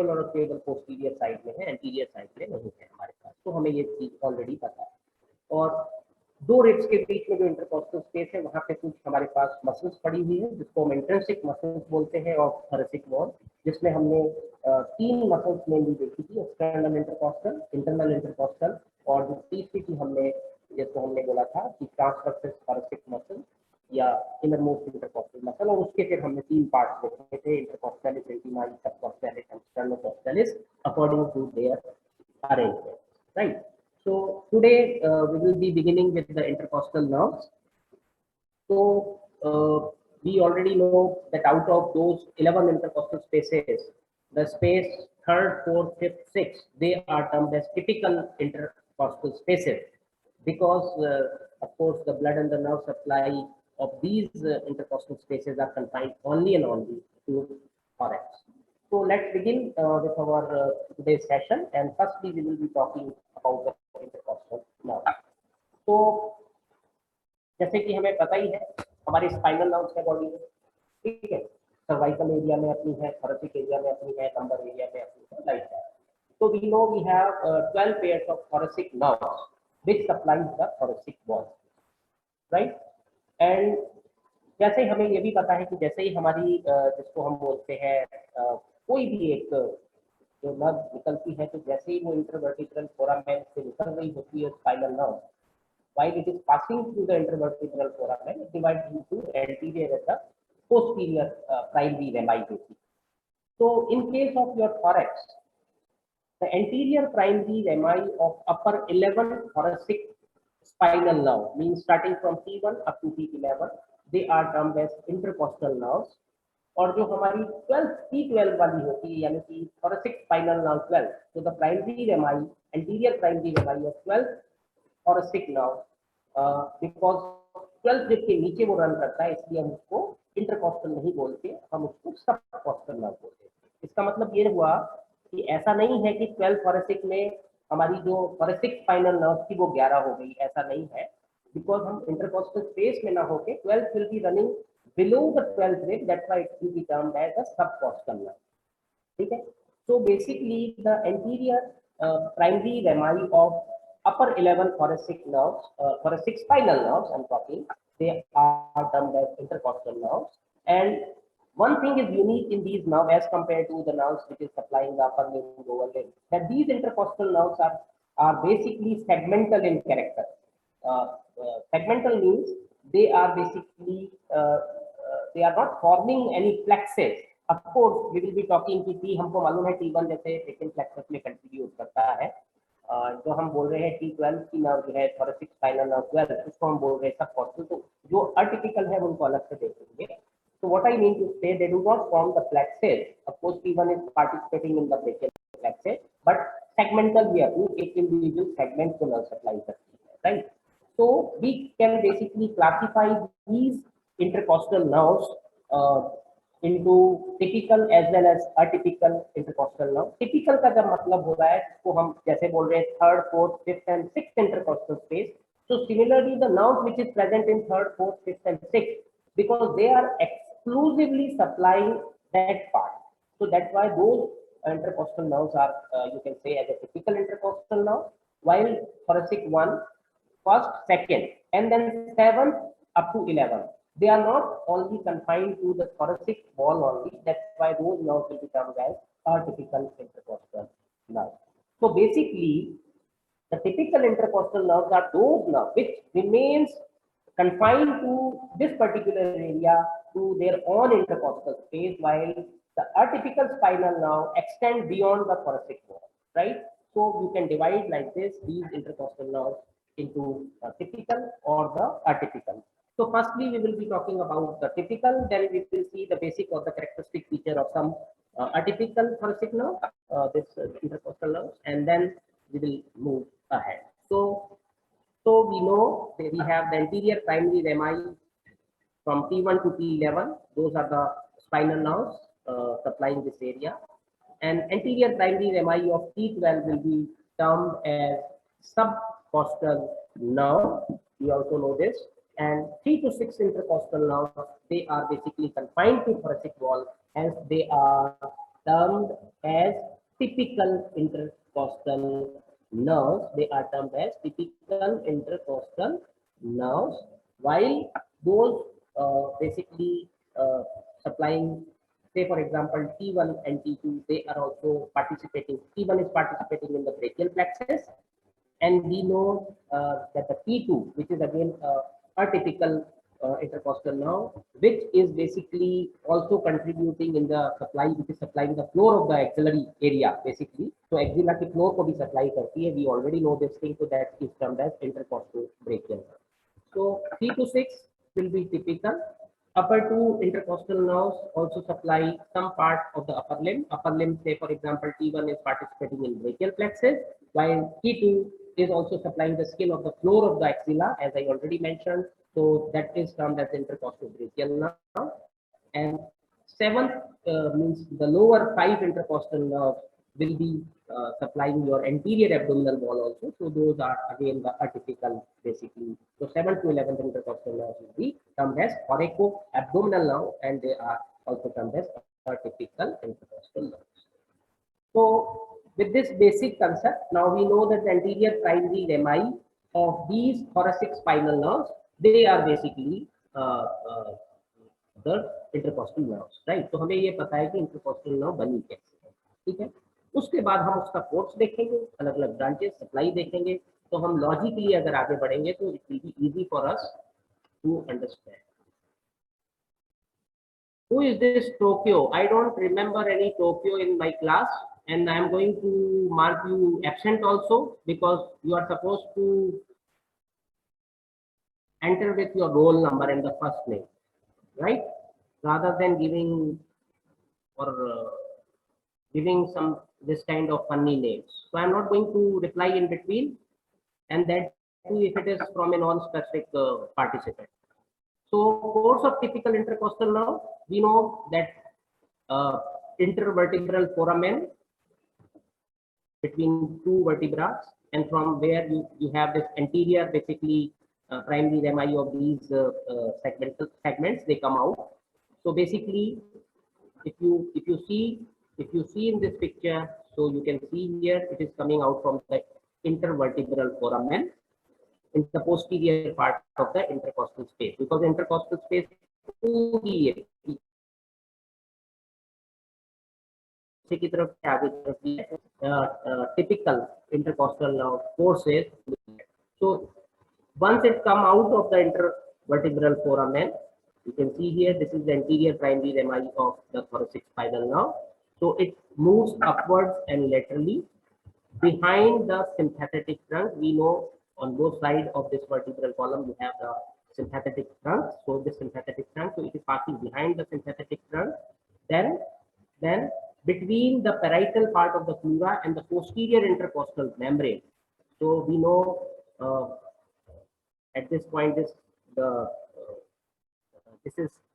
और केवल posterior side में है, एंटीरियर साइड में नहीं है हमारे पास, तो हमें ये चीज ऑलरेडी पता है। और दो रिब्स के बीच में जो इंटरकॉस्टल स्पेस है वहाँ पे कुछ हमारे पास मसल्स पड़ी हुई है जिसको हम इंट्रिंसिक मसल्स बोलते हैं और थोरेसिक वॉल, जिसमें हमने तीन मसल्स मेनली देखी थी, एक्सटर्नल इंटरकॉस्टल, इंटरनल इंटरकॉस्टल, और जो तीसरी की हमने जिसको हमने बोला था कि ट्रांसवर्स थोरेसिक मसल या इनर मोस्ट इंटरकॉस्टल मसल, और उसके फिर हमने तीन पार्ट्स देखे थे, intercostalis, intimi, subcostalis and sternocostalis according to their arrangement, right? So today we will be beginning with the intercostal nerves. So we already know that out of those 11 intercostal spaces, the space third, fourth, fifth, sixth, they are termed as typical intercostal spaces because of course the blood and the nerve supply of these intercostal spaces are confined only and only to thorax. So let's begin with our today's session, and firstly we will be talking about the intercostal nerve. तो जैसे कि हमें पता ही है हमारी spinal nerves है body में, ठीक है, सर्वाइकल एरिया में अपनी है, थोरेसिक एरिया में अपनी है, लंबर एरिया में अपनी है, लाइक दैट। तो we know we have 12 pairs of thoracic nerves which supplies the thoracic wall, right? And जैसे ही हमें ये भी पता है कि जैसे ही हमारी जिसको हम बोलते हैं कोई भी एक जो नर्व निकलती है, तो जैसे ही वो इंटरवर्टिब्रल फोरामेन से निकल रही होती है spinal nerve, while it is passing through the intervertebral foramen, it divides into anterior and the posterior primary rami basically. So in case of your thorax, the anterior primary rami of upper 11 thoracic spinal nerve, means starting from T1 up to T11, they are termed as intercostal nerves. और जो हमारी 12 T12 वाली होती है, यानी कि thoracic spinal nerve 12, so the primary rami, anterior primary rami of 12 thoracic nerve, because 12 rib के नीचे वो रन करता है, इसलिए हम उसको इंटरकॉस्टल नहीं बोलते, हम उसको सबकॉस्टल नर्व बोलते हैं। इसका मतलब ये हुआ कि ऐसा नहीं है कि 12 थोरेसिक में हमारी जो थोरेसिक स्पाइनल नर्व थी वो 11 हो गई, ऐसा नहीं है, बिकॉज हम इंटरकॉस्टल स्पेस में ना होके 12 will be running below the 12th rib, that's why it will be termed as a subcostal nerve, ठीक है? So basically the anterior primary rami of upper 11 thoracic nerves, thoracic spinal nerves I'm talking, they are termed as intercostal nerves. And one thing is unique in these nerves as compared to the nerves which is supplying the upper limb, lower limb, that these intercostal nerves are basically segmental in character. Segmental means they are basically they are not forming any plexus. Of course we will be talking कि T हमको मालूम है T1 जैसे second plexus में contribute करता है, जो हम बोल रहे हैं T12 की नर्व जो है थोरेसिक स्पाइनल नर्व 12, उसको हम बोल रहे हैं सबकॉस्टल, तो जो अटिपिकल है उनको अलग से देखेंगे। So what I mean to say, they do not form the plexus. Of course T1 is participating in the brachial plexus, but segmental we have एक individual segment को नर्व सप्लाई करती है, right? So we can basically classify these intercostal nerves into typical as well as atypical intercostal nerve. Typical का जब मतलब हो रहा है इसको हम जैसे बोल रहे हैं third, fourth, fifth and sixth intercostal space. So similarly the nerve which is present in third, fourth, fifth and sixth, because they are exclusively supplying that part. So that's why those intercostal nerves are you can say as a typical intercostal nerve, while thoracic 1, first, second, and then 7th up to 11. They are not only confined to the thoracic wall only. That's why those nerves will be termed as typical intercostal nerves. So basically, the typical intercostal nerves are those nerves which remains confined to this particular area to their own intercostal space, while the atypical spinal nerve extend beyond the thoracic wall, right? So you can divide like this these intercostal nerves into typical or the atypical. So firstly we will be talking about the typical, then we will see the basic or the characteristic feature of some atypical thoracic nerve, this intercostal nerve, and then we will move ahead. So we know that we have the anterior primary rami from T1 to T11. Those are the spinal nerves supplying this area. And anterior primary rami of T12 will be termed as subcostal nerve. We also know this. And 3 to 6 intercostal nerves, they are basically confined to thoracic wall, hence they are termed as typical intercostal nerves. They are termed as typical intercostal nerves, while those basically supplying, say for example, T1 and T2, they are also participating. T1 is participating in the brachial plexus, and we know that the T2, which is again a typical intercostal nerve, which is basically also contributing in the supply, which is supplying the floor of the axillary area basically. So axilla की floor को भी supply करती है. We already know this thing, so that is termed as intercostal brachial nerve. So 3 to 6 will be typical. Upper two intercostal nerves also supply some part of the upper limb. Upper limb, say for example, T1 is participating in brachial plexus, while T2 is also supplying the skin of the floor of the axilla, as I already mentioned. So that is termed as intercostal brachial nerve. And seventh means the lower 5 intercostal nerves will be supplying your anterior abdominal wall also. So those are again the atypical basically. So 7th to 11th intercostal nerves will be termed as thoraco-abdominal nerve, and they are also termed as atypical intercostal nerves. So with this basic concept, now we know that the anterior primary rami of these thoracic spinal nerves, they are basically the intercostal nerves, right? तो हमें ये पता है कि intercostal nerve बनी कैसे है, ठीक है? उसके बाद हम उसका कोर्स देखेंगे, अलग अलग ब्रांचेस, सप्लाई देखेंगे. तो हम लॉजिकली अगर आगे बढ़ेंगे तो it will be easy for us to understand. Who is this Tokyo? I don't remember any Tokyo in my class, and I am going to mark you absent also, because you are supposed to enter with your roll number and the first name, right? Rather than giving or giving some this kind of funny names. So I'm not going to reply in between, and that too if it is from a non-specific participant. So course of typical intercostal nerve, we know that intervertebral foramen between two vertebrae, and from where you have this anterior basically primary rami of these segments, they come out. So basically, if you see in this picture, so you can see here it is coming out from the intervertebral foramen in the posterior part of the intercostal space, because intercostal space की तरफ से आगे तरफ typical intercostal nerve forces. So once it come out of the intervertebral foramen, you can see here this is the anterior primary rami of the thoracic spinal nerve. So it moves upwards and laterally behind the sympathetic trunk. We know on both sides of this vertebral column you have the sympathetic trunk. So the sympathetic trunk, so it is passing behind the sympathetic trunk. Then between the parietal part of the pleura and the posterior intercostal membrane. So we know at this point there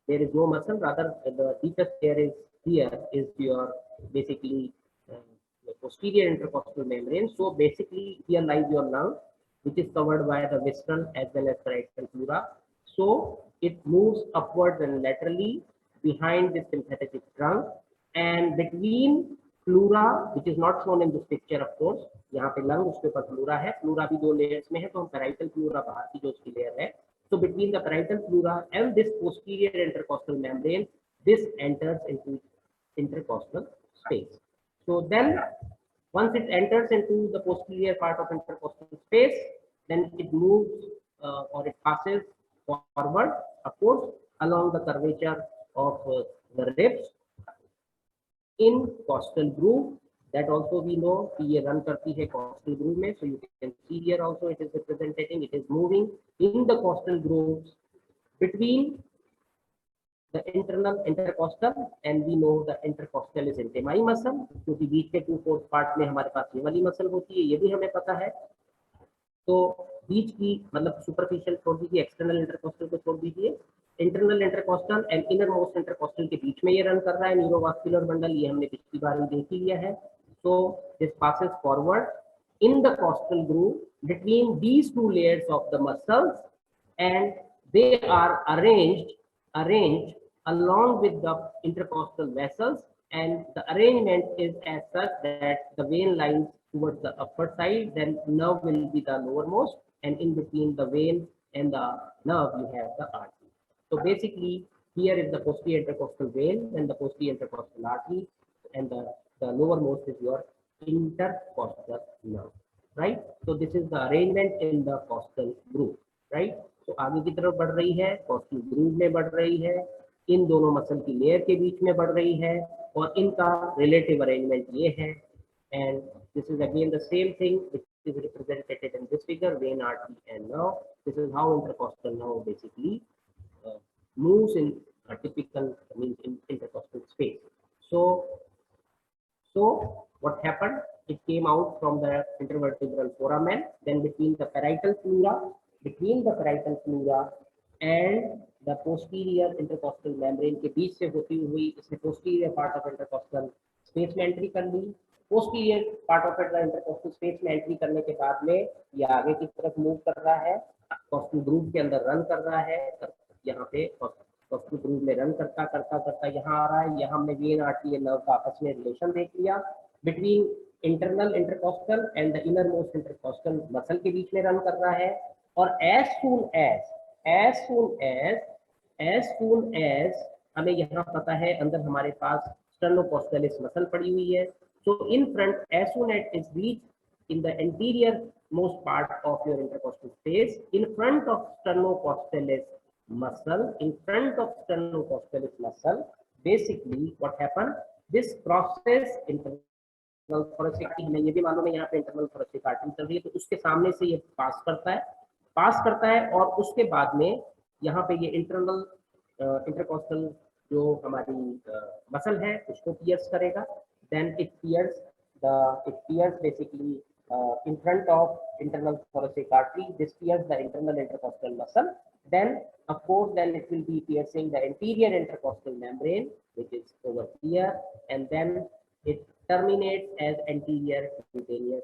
is no muscle, rather the deepest layer is here is your basically the posterior intercostal membrane. So basically here lies your lung, which is covered by the visceral as well as parietal pleura. So it moves upwards and laterally behind the sympathetic trunk, and between pleura, which is not shown in this picture of course, यहाँ पे lung उसके ऊपर pleura है, pleura भी दो layers में है, तो हम parietal pleura बाहर की जो उसकी layer है. So between the parietal pleura and this posterior intercostal membrane, this enters into intercostal space. So then once it enters into the posterior part of intercostal space, then it moves or it passes forward, of course, along the curvature of the ribs in costal groove. That also we know कि ये run करती है costal groove में. So you can see here also it is representing, it is moving in the costal grooves between the internal intercostal, and we know the intercostal is intimae muscle, क्योंकि बीच के 2/4 part में हमारे पास ये वाली muscle होती है, ये भी हमें पता है. तो बीच की मतलब सुपरफिशियल छोड़ दीजिए, एक्सटर्नल इंटरकॉस्टल को छोड़ दीजिए, internal intercostal and inner most intercostal के बीच में ये रन कर रहा है न्यूरोवास्कुलर बंडल. ये हमने पिछली बार भी देख ही लिया है. So this passes forward in the costal groove between these two layers of the muscles, and they are arranged along with the intercostal vessels and the arrangement is as such that the vein lines towards the upper side, then nerve will be the lowermost, and in between the vein and the nerve you have the artery. So basically here is the posterior intercostal vein and the posterior intercostal artery, and the lowermost is your intercostal nerve, right? So this is the arrangement in the costal groove, right? तो आगे की तरफ बढ़ रही है, costal groove में बढ़ रही है, इन दोनों मसल की लेयर के बीच में बढ़ रही है, और इनका रिलेटिव अरेंजमेंट ये है. And this is again the same thing which is represented in this figure, vein, artery, and nerve. This is how intercostal nerve basically moves in a typical, means in intercostal space. So what happened? It came out from the intervertebral foramen, then between the parietal pleura and the posterior intercostal membrane के बीच से होती हुई इसने posterior part of intercostal space में entry कर ली. posterior part of the intercostal space में entry करने के बाद में ये आगे की तरफ मूव कर रहा है, कॉस्टल ग्रूव के अंदर रन कर रहा है. यहाँ पे कॉस्टल ग्रूव में रन करता करता करता यहाँ आ रहा है. यहाँ हमने वेन, आर्टरी, नर्व का आपस में रिलेशन देख लिया. Between internal intercostal and the inner most intercostal muscle के बीच में रन कर रहा है. और as soon as हमें यहाँ पता है अंदर हमारे पास sternocostales मसल पड़ी हुई है. So in front, as soon as it is reached in the anterior most part of your intercostal space, in front of sternocostales muscle, basically what happened, this process internal thoracic artery, हमें ये भी मालूम है यहाँ पे internal thoracic artery चल रही है, तो उसके सामने से ये पास करता है और उसके बाद में यहाँ पे ये इंटरनल इंटरकॉस्टल जो हमारी मसल है उसको पियर्स करेगा. then it pierces basically in front of internal thoracic artery. This pierces the internal intercostal muscle. Then of course then it will be piercing the anterior intercostal membrane, which is over here, and then it terminates as anterior cutaneous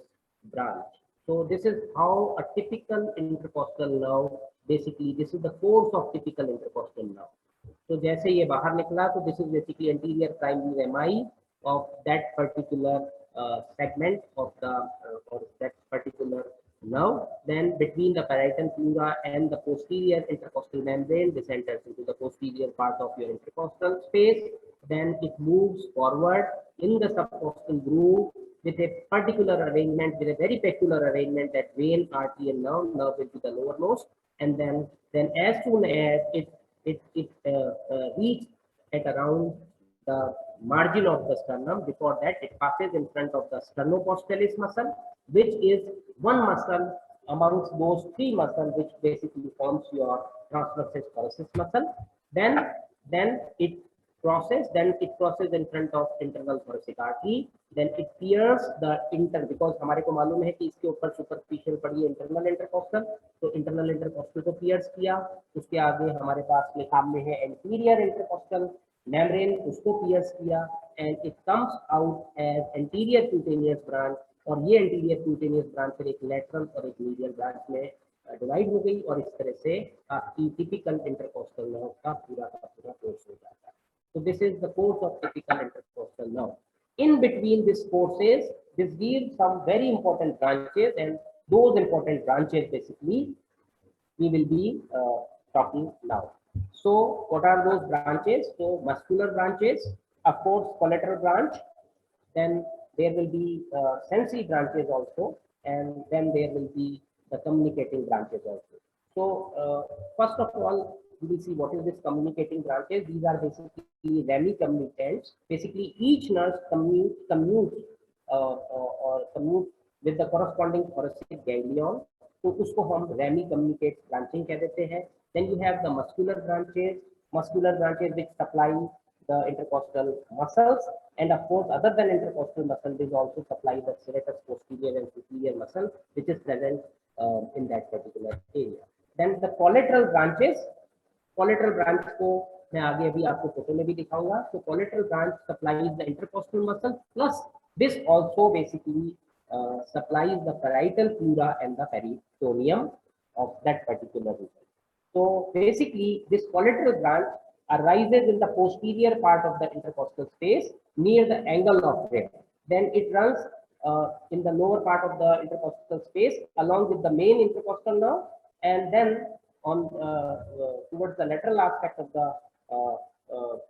branch. So this is how a typical intercostal nerve, basically this is the course of typical intercostal nerve. तो जैसे ये बाहर निकला तो this is basically anterior primary MI of that particular segment of the or that particular nerve. Then between the parietal pleura and the posterior intercostal membrane, this enters into the posterior part of your intercostal space. Then it moves forward in the subcostal groove with a particular arrangement, with a very peculiar arrangement, that vein, artery, and nerve will be the lowermost. And then as soon as it reaches at around the margin of the sternum, before that it passes in front of the sternocostales muscle, which is one muscle amongst those three muscles which basically forms your transversus thoracis muscle. Then it crosses in front of internal thoracic artery. Then it pierces the because हमारे को मालूम है कि इसके ऊपर superficial पड़ी है internal intercostal, तो इंटरनल इंटरकॉस्टल को पियर्स किया. उसके आगे हमारे पास में सामने है एंटीरियर इंटरकॉस्टल membrane, उसको पियर्स किया, and it comes out as anterior cutaneous branch. और ये anterior cutaneous branch फिर एक lateral और एक medial branch में डिवाइड हो गई, और इस तरह से आपकी typical intercostal nerve का पूरा कोर्स हो जाता है. So this is the course of typical intercostal nerve. In between these courses, this gives some very important branches, and those important branches basically we will be talking now. So what are those branches? So muscular branches, of course collateral branch, then there will be sensory branches also, and then there will be the communicating branches also. So first of all, we will see what is this communicating branches. These are basically Rami communicants. Basically each nerve commutes with the corresponding thoracic ganglion. तो उसको हम Rami communicates branching कह देते हैं. Then you have the muscular branches which supply the intercostal muscles, and of course other than intercostal muscle, they also supply the serratus posterior and superior muscle which is present in that particular area. Then the collateral branch को मैं आगे अभी आपको photo में भी दिखाऊंगा. So collateral branch supplies the intercostal muscle, plus this also basically supplies the parietal pleura and the peritoneum of that particular region. So basically this collateral branch arises in the posterior part of the intercostal space near the angle of rib. Then it runs in the lower part of the intercostal space along with the main intercostal nerve, and then on towards the lateral aspect of the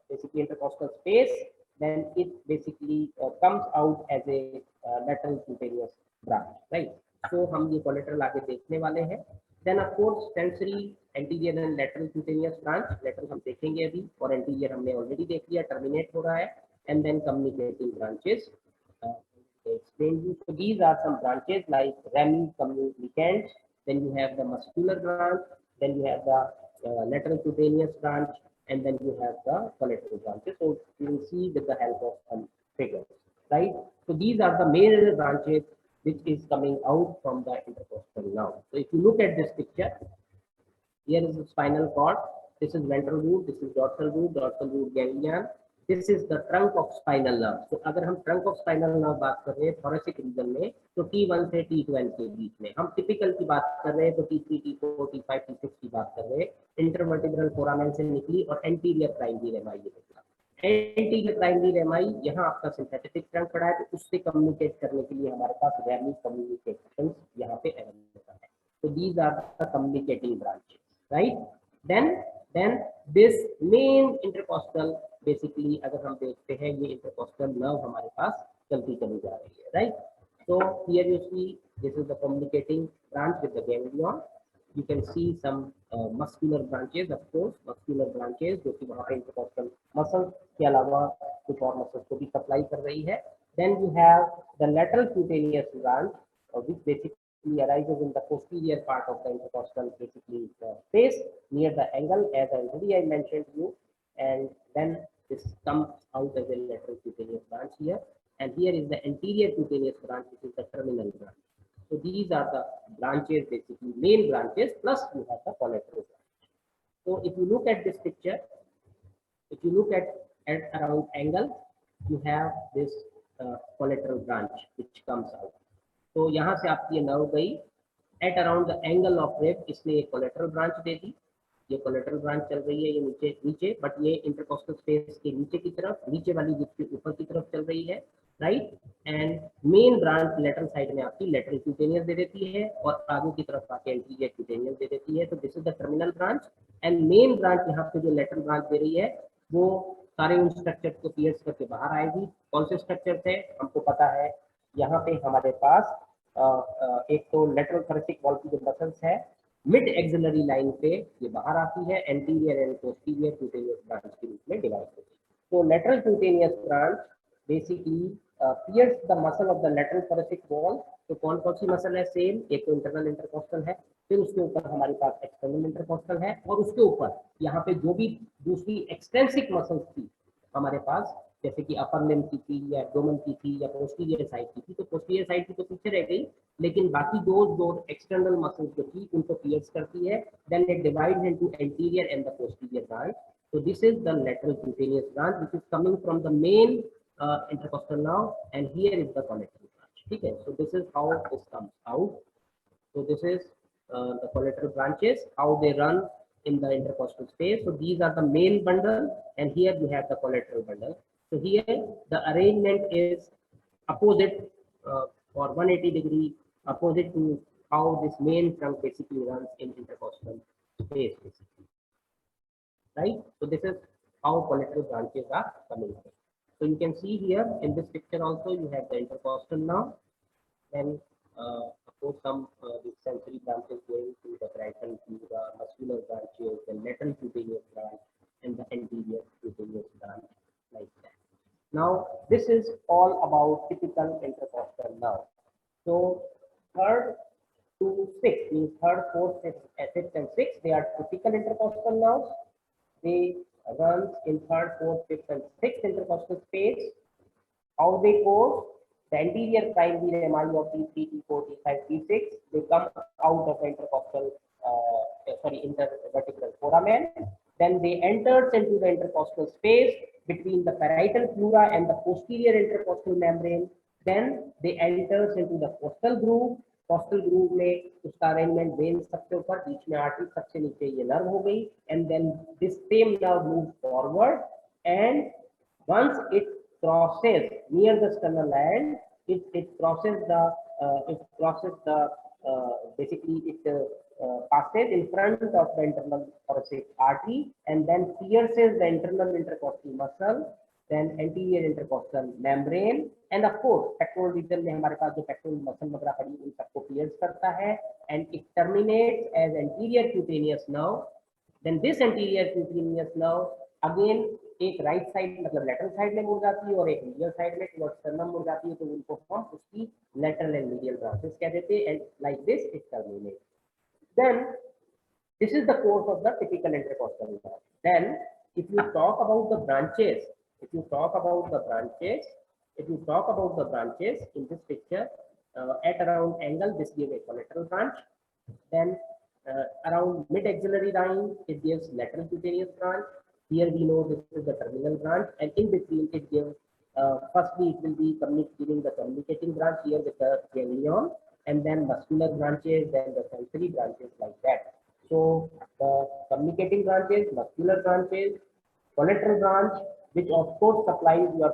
basically intercostal space, then it basically comes out as a lateral cutaneous branch, right? So हम ये collateral आगे देखने वाले हैं. Then of course sensory anterior and lateral cutaneous branch. Lateral हम देखेंगे अभी, और anterior हमने already देख लिया, terminate हो रहा है. And then communicating branches. Explain you. So these are some branches like rami communicants. Then you have the muscular branch. Then you have the lateral cutaneous branch, and then you have the collateral branches. So you will see with the help of some figures, right? So these are the major branches which is coming out from the intercostal nerve. So if you look at this picture, here is the spinal cord. This is ventral root. This is dorsal root ganglion. This is the trunk of spinal nerve. So अगर हम trunk of spinal nerve बात कर रहे हैं thoracic region में, तो T1 से T12 के बीच में. हम typical की बात कर रहे हैं तो T3, T4, T5, T6 की बात कर रहे हैं. Intervertebral foramen से निकली और anterior primary rami ये निकला. एंटीरियर प्राइमरी रेमाई, यहाँ आपका सिंथेटिक ट्रंक पड़ा है, तो उससे कम्युनिकेट करने के लिए हमारे पास रैमी कम्युनिकेशन यहाँ पे अवेलेबल है. तो these are the communicating branches, right? Then this main intercostal, basically अगर हम देखते हैं ये इंटरकॉस्टल नर्व हमारे पास चलती चली जा रही है, right? So here you see this is the communicating branch with the ganglion. You can see some muscular branches, of course, muscular branches जो कि वहाँ पे intercostal muscles के अलावा कुछ और muscles को भी supply कर रही है. Then you have the lateral cutaneous branch, which basically arises in the posterior part of the intercostal basically space near the angle, as already I mentioned you, and then this comes out as a lateral cutaneous branch here, and here is the anterior cutaneous branch, which is the terminal branch. So these are the branches, basically main branches, plus you have the collateral branch. So if you look at this picture, if you look at around angle, you have this collateral branch which comes out. तो यहाँ से आपकी ये nerve गई at around the angle of rib, इसने एक collateral branch दे दी. ये collateral branch चल रही है, ये नीचे, बट ये intercostal space के नीचे की तरफ, नीचे वाली जिसके ऊपर की तरफ चल रही है, right? And main branch lateral side में आपकी लेटरल क्यूटेनियस दे देती है और आगे की तरफ आके एंटीरियर क्यूटेनियस दे देती है. तो this is the terminal branch, and main branch यहाँ पे जो लेटरल ब्रांच दे रही है वो सारे उन स्ट्रक्चर को पियर्स करके बाहर आएगी. कौन से स्ट्रक्चर थे हमको पता है. यहाँ पे हमारे पास एक तो लेटरल थोरैसिक वॉल की जो मसल्स है मिड एक्सिलरी लाइन पे ये बाहर आती है, anterior and posterior cutaneous branch के रूप में डिवाइड होती है. तो lateral cutaneous branch basically pierce the muscle of the lateral thoracic wall. तो कौन कौन सी मसल है? सेम, एक तो इंटरनल इंटरकॉस्टल है, फिर उसके ऊपर हमारे पास एक्सटर्नल इंटरकॉस्टल है, और उसके ऊपर यहाँ पे जो भी दूसरी एक्सटेंसिक मसल्स थी हमारे पास, जैसे कि अपर लिम्ब की थी या एब्डोमेन की थी या पोस्टीरियर साइड की थी, तो पोस्टीरियर साइड की तो पीछे रह गई, लेकिन बाकी दो एक्सटर्नल मसल्स जो थी उनको पियर्स करती है. Then it divides into anterior and the posterior branch. So this is the lateral cutaneous branch which is coming from the main intercostal nerve, and here is the collateral branch. Okay, so this is how this comes out. So this is the collateral branches, how they run in the intercostal space. So these are the main bundle, and here you have the collateral bundle. So here the arrangement is opposite or 180 degree opposite to how this main trunk basically runs in intercostal space basically. Right? So this is how collateral branches are coming out. So you can see here in this picture also you have the intercostal nerve, then of course some the sensory branches going to the parietal to the muscular branches, the lateral cutaneous branch, and the anterior cutaneous branch, like that. Now this is all about typical intercostal nerve. So third to sixth means third, fourth, fifth, and sixth, they are typical intercostal nerves. They runs in third, fourth, fifth, and sixth intercostal space. How they course? The anterior primary rami of T3, T4, T5, T6, they come out of the intercostal, intervertebral foramen. Then they enters into the intercostal space between the parietal pleura and the posterior intercostal membrane. Then they enters into the costal groove. Costal groove में उसका arrangement when सबसे ऊपर, बीच में artery, सबसे नीचे ये nerve हो गई, and then this same nerve move forward, and once it crosses near the sternal end, it crosses the basically it passes in front of the internal thoracic artery and then pierces the internal intercostal muscle, then anterior intercostal membrane, and of course pectoral region में हमारे पास जो pectoral muscle वगैरह पड़ी उन सबको pierce करता है, and it terminates as anterior cutaneous nerve. Then this anterior cutaneous nerve again एक राइट साइड मतलब लेटरल साइड में मुड़ जाती है और एक मीडियल साइड में टुवर्ड्स स्टर्नम मुड़ जाती है, तो उनको हम उसकी लेटरल एंड मीडियल ब्रांचेस कह देते हैं, and like this it terminates. Then this is the course of the typical intercostal nerve. Then if you talk about the branches, if you talk about the branches in this picture, at around angle this gives a collateral branch, then around mid axillary line it gives lateral cutaneous branch. Here we know this is the terminal branch, and in between it gives firstly it will be giving the communicating branch here with the ganglion, and then muscular branches, then the sensory branches, like that. So the communicating branches, muscular branches, collateral branch, which of course supplies your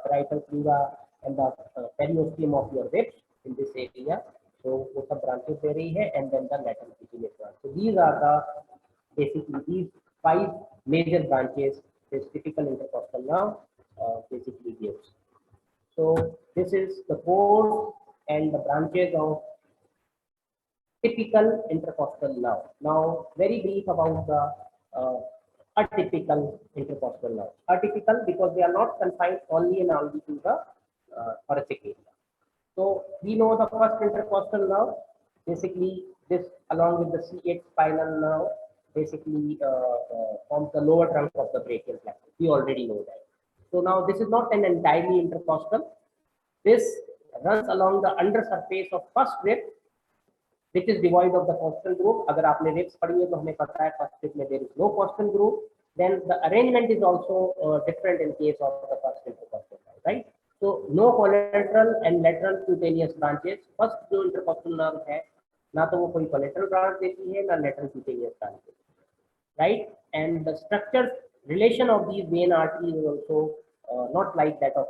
parietal pleura and the periosteum of your ribs in this area. So वो सब branches दे रही है, and then the lateral cutaneous branch. So these are the basically these 5 major branches this typical intercostal nerve basically gives. So this is the course and the branches of typical intercostal nerve. Now, very brief about the atypical intercostal nerve. Atypical because they are not confined only and only to the thoracic area. So we know the first intercostal nerve, basically this along with the C8 spinal nerve basically forms the lower trunk of the brachial plexus. We already know that. So now this is not an entirely intercostal. This runs along the undersurface of first rib, which is devoid of the costal groove. अगर आपने ribs पढ़ी है तो हमें पता है first rib में there is no costal groove. Then the arrangement is also different in case of the first intercostal nerve, right? So no collateral and lateral cutaneous branches. First जो intercostal nerve है ना तो वो कोई collateral branch देती है ना lateral cutaneous branch देती है, right? And the structure relation of these vein arteries is also not like that of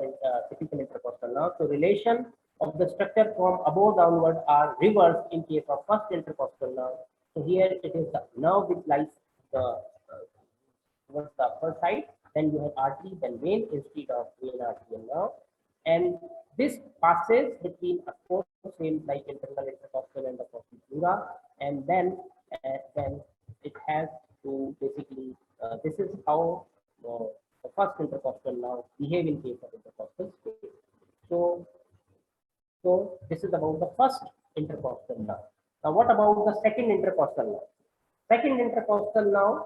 typical intercostal nerve. So relation of the structure from above downward are reversed in case of first intercostal nerve. So here it is the nerve which lies towards the upper side, then you have artery, then vein instead of vein, artery, and nerve. And this passes between, of course, same like internal intercostal and the costal pleura, and then it has to basically this is how the first intercostal nerve behave in case of intercostal space. So this is about the first intercostal nerve. Now what about the second intercostal nerve? Second intercostal nerve,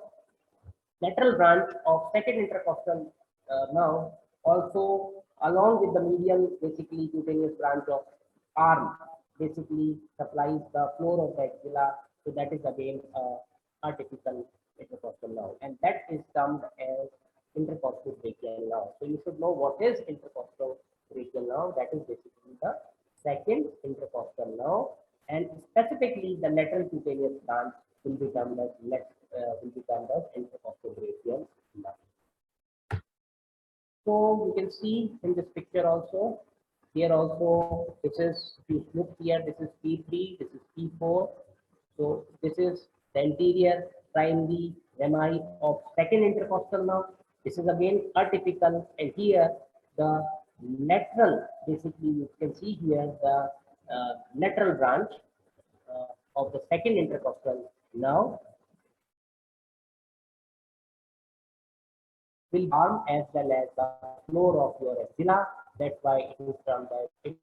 lateral branch of second intercostal nerve also along with the medial basically cutaneous branch of arm basically supplies the floor of the axilla. So that is again atypical intercostal nerve, and that is termed as intercostal brachial nerve. So you should know what is intercostal brachial nerve. That is basically the second intercostal nerve, and specifically the lateral cutaneous branch will be termed as intercostal brachial nerve. So you can see in this picture also, here also, this is, if you look here, this is P3, this is P4. So this is the anterior primary rami of second intercostal nerve. This is again atypical, and here the lateral, basically you can see here the lateral branch of the second intercostal nerve will arm as well as the floor of your axilla. That's why it is termed as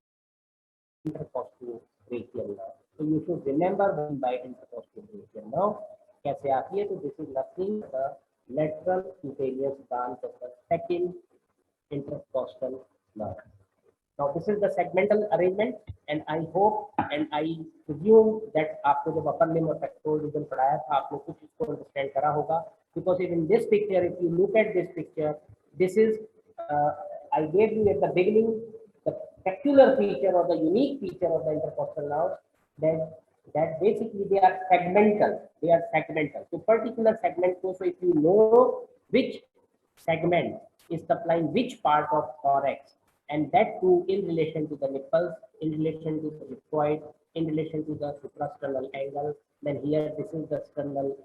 intercostal brachial nerve. So you should remember by intercostal brachial nerve. कैसे आती है? तो this is nothing but the lateral cutaneous branch of the second intercostal nerve. Now this is the segmental arrangement, and I hope and I presume that आपको जब upper limb और pectoral region पढ़ाया था आपने कुछ इसको understand करा होगा, because in this picture, if you look at this picture, this is I gave you at the beginning the peculiar feature or the unique feature of the intercostal nerve. that basically they are segmental. They are segmental. So particular segment. So if you know which segment is supplying which part of thorax, and that too in relation to the nipples, in relation to the gyphoid, in relation to the suprasternal angle, then here this is the sternal,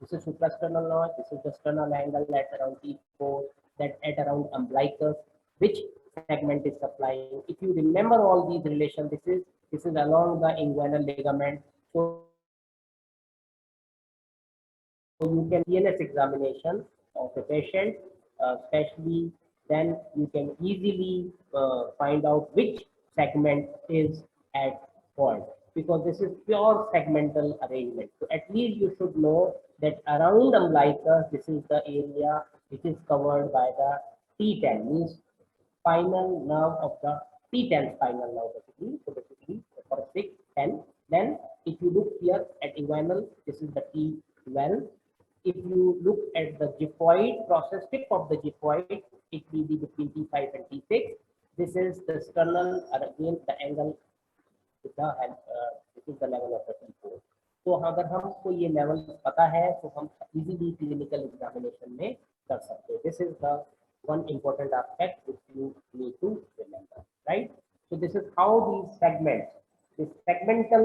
this is suprasternal notch, this is the sternal angle at around T4, that at around umbilicus, which segment is supplying. If you remember all these relations, this is along the inguinal ligament. So you can CNS examination of a patient, especially then you can easily find out which segment is at fault, because this is pure segmental arrangement. So at least you should know that around umbilicus, this is the area which is covered by the T10, means spinal nerve of the T10 spinal nerve basically. So basically for 6, 10. Then if you look here at inguinal, this is the T12. If you look at the gyphoid process, tip of the gyphoid, it will be between T5 and T6. This is the sternal, again the angle with the this is the level of the T4. तो अगर हमको ये level पता है तो हम easily clinical examination में कर सकते हैं. This is the one important aspect which you need to remember, right? So this is how these segments, this segmental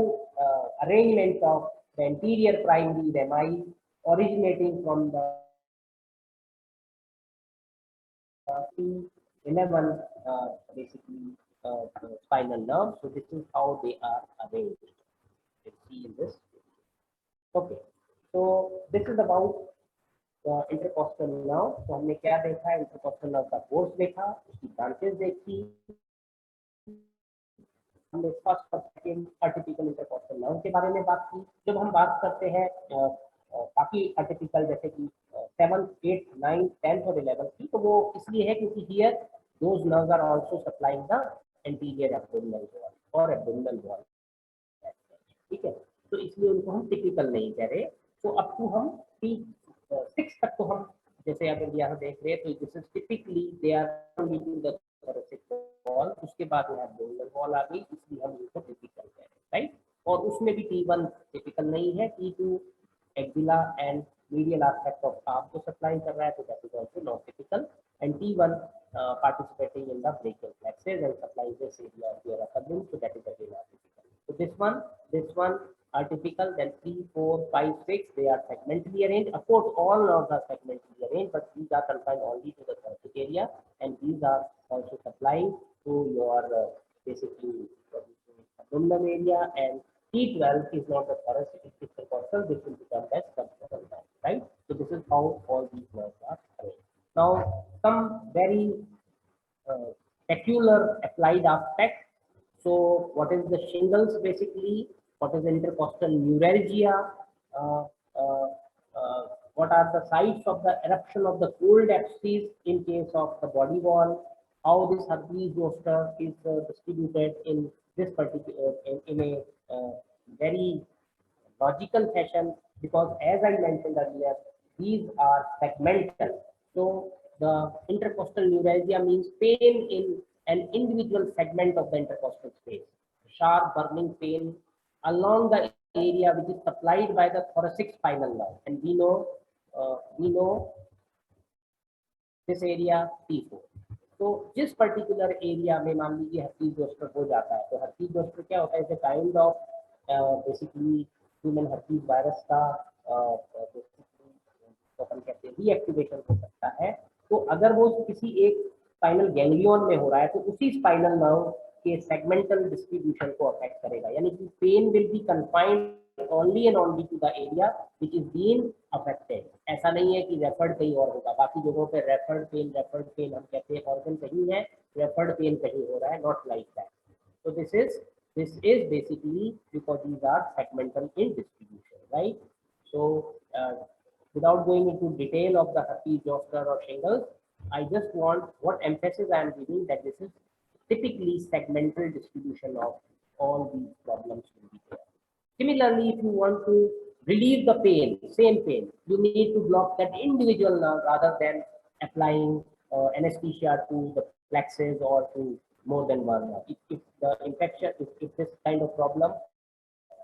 arrangement of the anterior primary rami originating from the T11 basically spinal nerve. So this is how they are arranged. Let's see in this. Okay, so this is about intercostal nerve. तो हमने क्या देखा, intercostal nerve का course देखा, उसकी branches देखी, हमने first और सेकेंड अटिपिकल इंटरकॉस्टल नर्व के बारे में बात की. जब हम बात करते हैं बाकी अटिपिकल जैसे कि 7th, 8th, 9th, 10th और 11th की, तो वो इसलिए है क्योंकि here those nerves are also supplying the anterior abdominal wall और एब्डोमिनल वॉल. ठीक है, तो इसलिए उनको हम टिपिकल नहीं कह रहे. तो अब टू हम T6 तक तो हम जैसे अगर यहाँ देख रहे हैं तो this is typically they are only to the thoracic wall. उसके बाद यहाँ एब्डोमिनल वॉल आ गई, इसलिए हम इनको टिपिकल कह रहे हैं, राइट. और उसमें भी T1 टिपिकल नहीं है, T2 axilla and medial aspect of arm को सप्लाई कर रहा है, तो that is also not typical. And T1 participating in the brachial plexus and supplying this area of the upper limb, so that is again not typical. So this one are typical. Then 3, 4, 5, 6 they are segmentally arranged. Of course all nerves are segmentally arranged, but these are confined only to the thoracic area, and these are also supplying to your basically abdominal area. And T12 is not the thoracic, it is the dorsal. This will become as subdorsal nerve, right? So this is how all these nerves are arranged. Now some very peculiar applied aspect. So what is the shingles basically? What is the intercostal neuralgia? Uh, uh, what are the sites of the eruption of the cold axis in case of the body wall? How this herpes zoster is distributed in this particular in a very logical fashion, because as I mentioned earlier, these are segmental. So the intercostal neuralgia means pain in an individual segment of the intercostal space, sharp burning pain along the area which is supplied by the thoracic spinal nerve. And we know this area T4. तो जिस particular area में मान लीजिए herpes zoster हो जाता है, तो herpes zoster क्या होता है, is kind of basically human herpes virus का तो हम कहते हैं रीएक्टिवेशन हो सकता है. तो अगर वो किसी एक स्पाइनल गैंग्लियन में हो रहा है, तो उसी स्पाइनल नर्व के सेगमेंटल डिस्ट्रीब्यूशन को अफेक्ट करेगा, यानी कि pain will be confined only and only to the area which is being affected. ऐसा नहीं है कि रेफर्ड कहीं और होगा. बाकी जगहों पे रेफर्ड पेन हम कहते हैं ऑर्गन कहीं है, रेफर्ड पेन कहीं हो रहा है, not like that. So this is basically because these are segmental in distribution, right? So without going into detail of the herpes zoster or shingles, I just want what emphasis I am giving, that this is typically segmental distribution of all these problems will be there. Similarly, if you want to relieve the pain, same pain, you need to block that individual nerve rather than applying anesthesia to the plexus or to more than one nerve. If the infection, if this kind of problem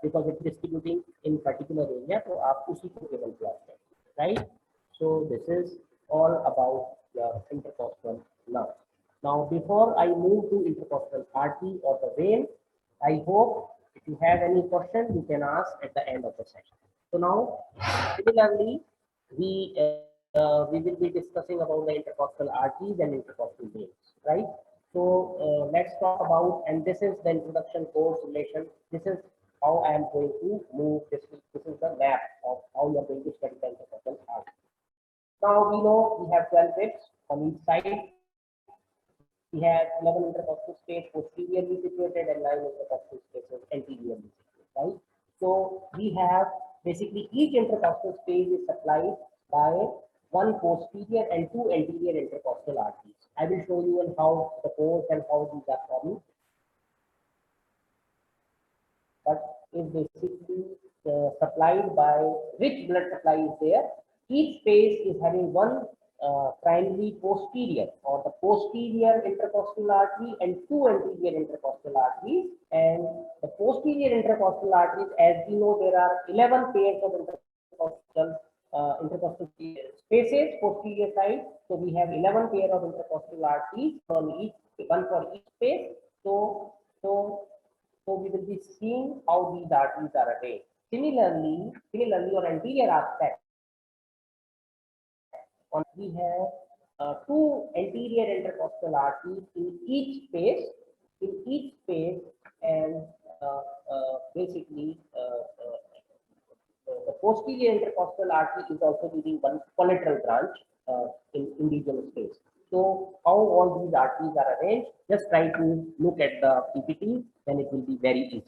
because it's distributing in particular area, तो आप उसी को केवल plot करें, right? So this is all about the intercostal nerve. Now before I move to intercostal artery or the vein, I hope if you have any question you can ask at the end of the session. So now similarly we will be discussing about the intercostal arteries and intercostal veins, right? So let's talk about, and this is the introduction course relation. This is how I am going to move. This is the map of how you are going to study the intercostal artery. Now we know we have 12 ribs on each side. We have 11 intercostal space posteriorly situated and 9 intercostal spaces anteriorly situated, right? So we have basically each intercostal space is supplied by one posterior and two anterior intercostal arteries. I will show you on how the pores and how these are formed. But is basically supplied by which blood supply is there. Each space is having one primary posterior or the posterior intercostal artery and two anterior intercostal arteries. And the posterior intercostal arteries, as we know, there are 11 pairs of intercostal spaces posterior side. So we have 11 pair of intercostal arteries from each, one for each space. So we will be seeing how these arteries are arranged. Similarly, on anterior aspect, we have two anterior intercostal arteries in each space, and basically the posterior intercostal artery is also giving one collateral branch in individual space. So how all these arteries are arranged, just try to look at the PPT, then it will be very easy.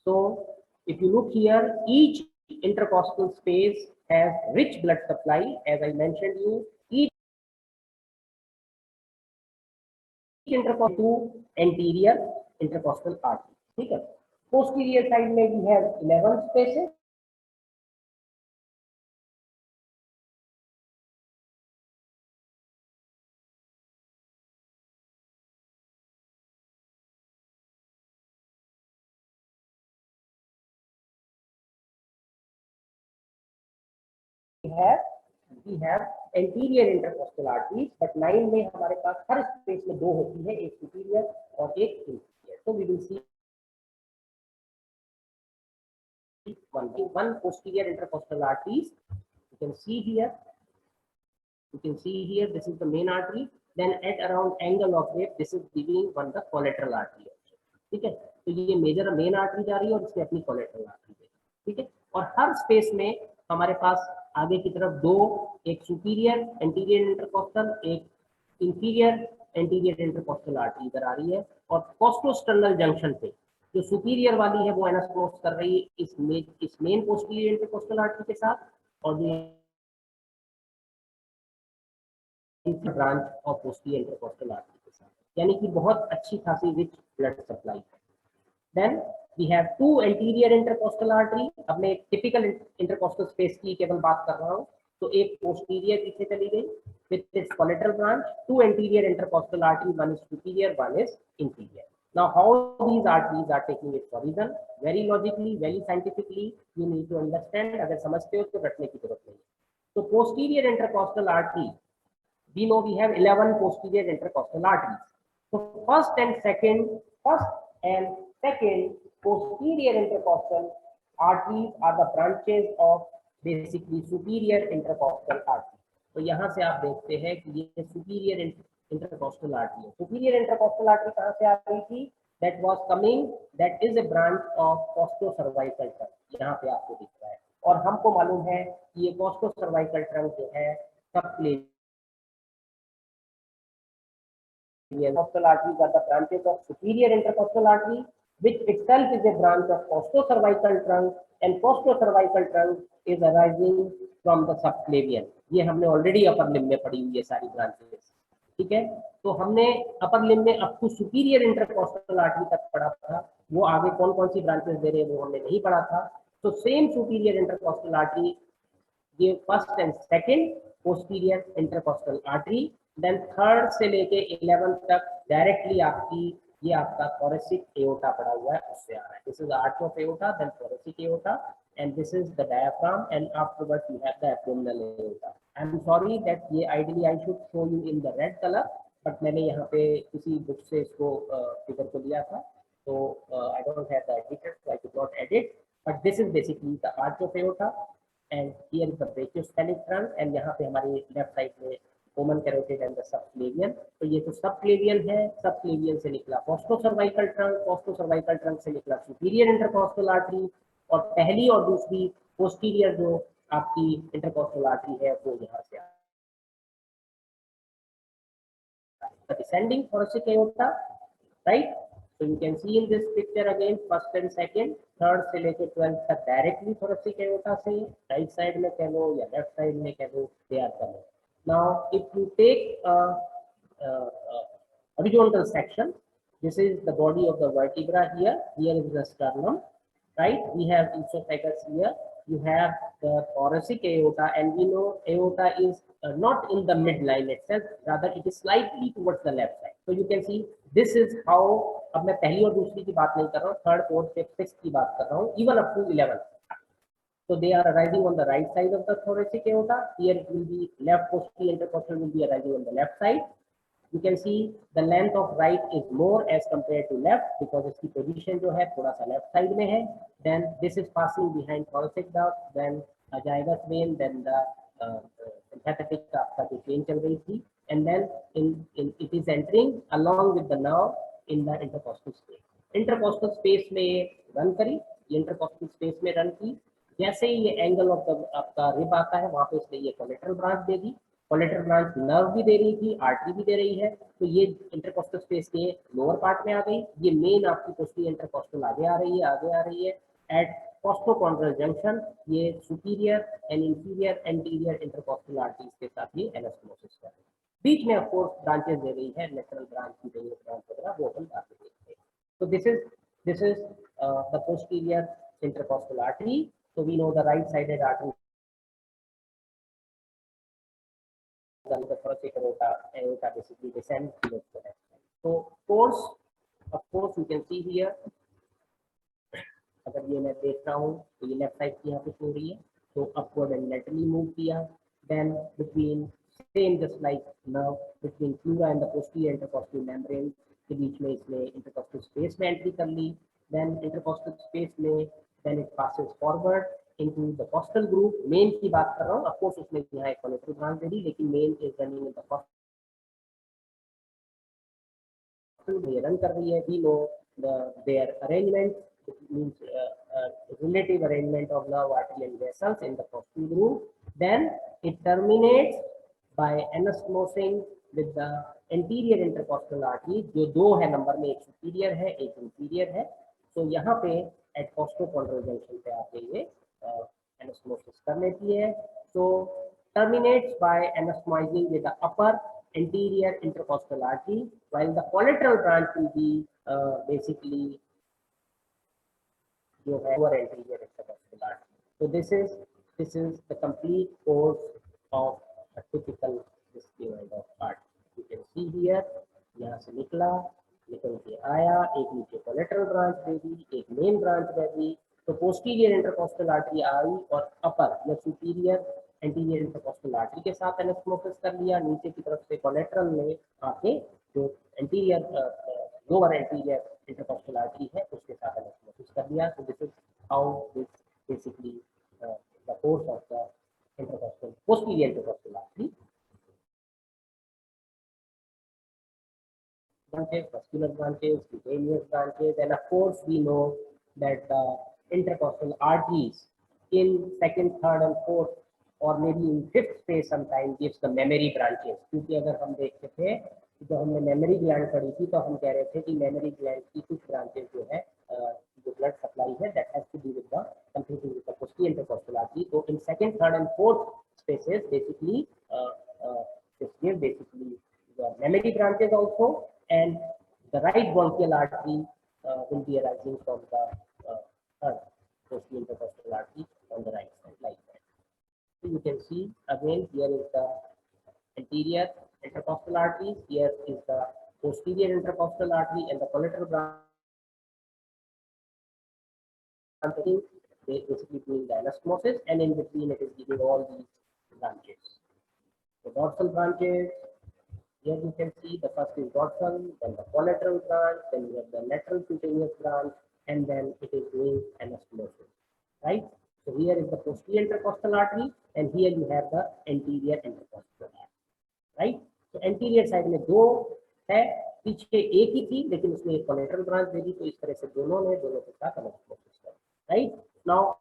So if you look here, each intercostal space has rich blood supply. As I mentioned you, each intercostal anterior intercostal artery. Okay. Posterior side में we have 11 spaces. We have anterior intercostal arteries, but 9 में हमारे पास हर space में दो होती है, एक superior और एक inferior. So we will see one posterior intercostal arteries. You can see here. This is the main artery. Then at around angle of it, this is giving one the collateral artery. ठीक है, तो ये major main artery जा रही है और इसमें अपनी कोलेटरल आर्टरी है. ठीक है, और हर स्पेस में हमारे पास आगे की तरफ दो, एक सुपीरियर एंटीरियर इंटरकोस्टल, एक इंफीरियर एंटीरियर इंटरकोस्टल आर्टरी इधर आ रही है. और कोस्टोस्टर्नल जंक्शन पे जो सुपीरियर वाली है वो एनस क्रॉस कर रही है इस मेन पोस्टीरियर इंटरकोस्टल आर्टरी के साथ, और branch of posterior intercostal artery के साथ. यानी कि बहुत अच्छी खासी रिच ब्लड सप्लाई है. Then we have two anterior intercostal artery. अब मैं एक typical intercostal space की केवल बात कर रहा हूँ. तो एक posterior पीछे चली गई with its collateral branch. Two anterior intercostal artery, one is superior, one is inferior. Now how these arteries are taking its origin? Very logically, very scientifically, you need to understand. अगर समझते हो तो रटने की जरूरत नहीं. So posterior intercostal artery, we know we have 11 posterior intercostal arteries. So first and second posterior intercostal arteries are the branches of basically superior intercostal artery. तो यहाँ से आप देखते हैं कि ये superior intercostal artery है. superior intercostal artery कहाँ से आ रही थी? That was coming, that is a branch of costocervical trunk. यहाँ पे आपको दिख रहा है, और हमको मालूम है कि ये costocervical trunk जो है subclavian intercostal arteries are the branches of superior intercostal artery, which itself is a branch of costocervical trunk, and costocervical trunk is arising from the subclavian. ये हमने ऑलरेडी अपर लिम्ब में पढ़ी हुई है सारी ब्रांचेस. ठीक है, तो हमने अपर लिम्ब में up to superior intercostal artery तक पढ़ा था. वो आगे कौन कौन सी ब्रांचेस दे रहे हैं वो हमने नहीं पढ़ा था. तो सेम सुपीरियर इंटरकॉस्टल आर्टरी, ये first and second posterior intercostal artery. Then third से लेके 11 तक डायरेक्टली आपकी ये आपका thoracic aorta पड़ा हुआ है, उससे आ रहा है. This is the arch of aorta, then thoracic aorta, and this is the diaphragm, and afterwards you have the abdominal aorta. I'm sorry that ये ideally I should show you in the red color, but मैंने यहाँ पे किसी book से इसको figure को लिया था, so I don't have the editor, so I could not edit. But this is basically the arch of aorta, and here is the brachiocephalic trunk, and यहाँ पे हमारी left side में common carotid and the subclavian. तो ये तो subclavian है, subclavian से निकला costocervical trunk, costocervical trunk से निकला superior intercostal artery, और पहली और दूसरी posterior जो आपकी intercostal artery है वो यहाँ से आ the descending thoracic aorta, right? So you can see in this picture again, first and second, third से लेके 12th तक directly thoracic aorta से, right side में कह लो या left side में कह लो, they are coming. Now, if you take a horizontal section, this is the body of the vertebra here. Here is the sternum, right? We have esophagus here. You have the thoracic aorta, and we know aorta is not in the midline itself, rather it is slightly towards the left side. So you can see this is how. अब मैं पहली और दूसरी की बात नहीं कर रहा हूँ, थर्ड, फोर्थ, फिफ्थ, सिक्स्थ की बात कर रहा हूँ, even up to 11th. So they are arising on the right side of the thoracic aorta. Here it will be left posterior intercostal will be arising on the left side. You can see the length of right is more as compared to left because its position जो है थोड़ा सा left side में है. Then this is passing behind thoracic duct, then azygous vein, then the sympathetic आपका जो vein चल रही थी, and then it is entering along with the nerve in the intercostal space. Intercostal space में run करी, intercostal space में run की. जैसे ही ये एंगल ऑफ द आपका रिब आता है वहां पे इसने ये कोलेटरल ब्रांच दे दी. कोलेटरल ब्रांच नर्व भी दे रही थी, आर्टरी भी दे रही है, तो ये इंटरकोस्टल स्पेस के लोअर पार्ट में आ गई. ये मेन आपकी पोस्टीरियर इंटरकोस्टल आगे आ रही है. एट कोस्टोकॉन्ड्रल जंक्शन ये superior and inferior anterior intercostal arteries के साथ ये एनास्टोमोसिस कर रही है. बीच में ऑफ कोर्स ब्रांचेस दे रही है, लेटरल ब्रांच की रही है, ब्रांच वगैरह वो अपन बात देखते हैं. तो this is the posterior intercostal artery. So we know the right-sided artery the thoracic aorta basically descends towards the left side. So of course you can see here, अगर ये मैं देख रहा हूँ तो ये लेफ्ट साइड की यहाँ पे हो रही है, तो अपवर्ड एंड लेटरली मूव किया. Then between same just like nerve between pleura and the posterior intercostal membrane के बीच में इसने इंटरकॉस्टल स्पेस में एंट्री कर ली. देन इंटरकॉस्टल स्पेस में then it passes forward into the costal group. मेन की बात कर रहा हूँ, ऑफ कोर्स उसने यहाँ एक कोलेटरल ब्रांच दे दी, लेकिन main is running in the costal, ये रन कर रही है. We know their arrangement, it means relative arrangement of nerve, artery and vessels in the costal groove. Then it terminates by anastomosing with the anterior intercostal artery, जो दो है number में, एक superior है एक इंफीरियर है. तो यहाँ पे एट कोस्टोकॉन्ड्रल जंक्शन पे आके ये anastomoses कर लेती है. So terminates by anastomizing with the upper anterior intercostal artery, while the collateral branch will be basically जो है lower anterior intercostal artery. So this is the complete course of a typical discoid of artery. You can see here, यहाँ से निकल के आया, एक नीचे collateral branch दे दी, एक मेन ब्रांच दे दी. तो पोस्टीरियर इंटरकॉस्टल आर्टरी आई और अपर या सुपीरियर एंटीरियर इंटरकॉस्टल आर्टरी के साथ एनास्टोमोसिस कर लिया. नीचे की तरफ से कोलेटरल में आके जो anterior lower anterior intercostal artery है उसके साथ एनास्टोमोसिस कर दिया. So this is how this basically the course of the intercostal posterior intercostal artery. Branches, vascular branches, cutaneous branches, and of course we know that the intercostal arteries in second, third and fourth or maybe in fifth space sometimes gives the mammary branches. क्योंकि अगर हम देखते थे जो हमने memory gland पढ़ी थी तो हम कह रहे थे कि मेमोरी ग्लैंड की कुछ ब्रांचेस जो है जो ब्लड सप्लाई है that has to do with the something with the posterior intercostal artery. So in second, third and fourth spaces basically this gives basically the mammary branches also, and the right bronchial artery will be arising from the third posterior intercostal artery on the right side like that. So you can see again here is the anterior intercostal arteries, here is the posterior intercostal artery and the collateral branch, they basically doing the anastomosis, and in between it is giving all these branches. The dorsal branches, here you can see the first is dorsal, then the collateral branch, then you have the lateral cutaneous branch, and then it is doing anastomosis, right? So here is the posterior intercostal artery, and here you have the anterior intercostal artery, right? तो anterior side में दो है, पीछे एक ही थी लेकिन उसने एक कोलेटरल ब्रांच दे दी, तो इस तरह से दोनों ने दोनों के साथ एनास्टोमोसिस किया, right? Now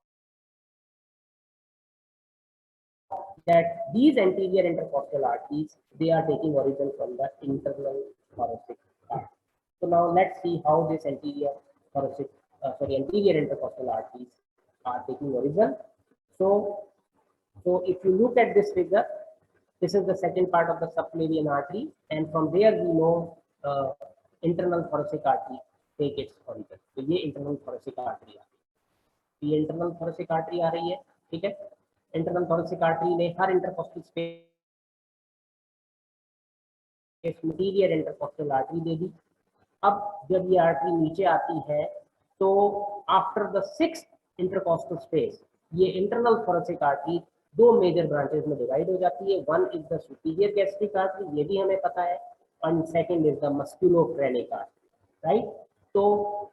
that these anterior intercostal arteries, they are taking origin from the internal thoracic artery. So now let's see how this anterior thoracic, anterior intercostal arteries are taking origin. So if you look at this figure, this is the second part of the subclavian artery, and from there we know internal thoracic artery take its origin. तो ये internal thoracic artery आ रही है, ये internal thoracic artery आ रही है, ठीक है? Internal thoracic artery ने हर intercostal space interior intercostal artery दे दी। अब जब ये आर्टरी नीचे आती है तो after the 6th intercostal space ये इंटरनल thoracic आर्टरी दो मेजर ब्रांचेस में डिवाइड हो जाती है। One is the superior gastric artery, ये भी हमें पता है, और second is the musculophrenic artery, right? तो